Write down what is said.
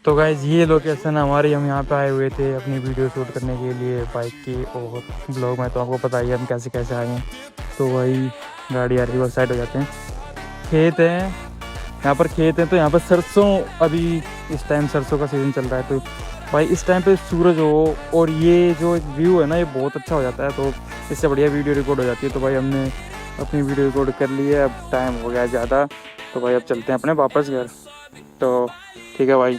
तो गाइज ये लोकेशन हमारी, हम यहाँ पे आए हुए थे अपनी वीडियो शूट करने के लिए बाइक की, और ब्लॉग में तो आपको पता ही है हम कैसे कैसे आए हैं। तो वही गाड़ी आ रही है, साइड हो जाते हैं। खेत हैं यहाँ पर, खेत हैं तो यहाँ पर सरसों, अभी इस टाइम सरसों का सीज़न चल रहा है। तो भाई इस टाइम पे सूरज हो और ये जो एक व्यू है ना, ये बहुत अच्छा हो जाता है। तो इससे बढ़िया वीडियो रिकॉर्ड हो जाती है। तो भाई हमने अपनी वीडियो रिकॉर्ड कर ली है, अब टाइम हो गया है ज़्यादा, तो भाई अब चलते हैं अपने वापस घर। तो ठीक है भाई।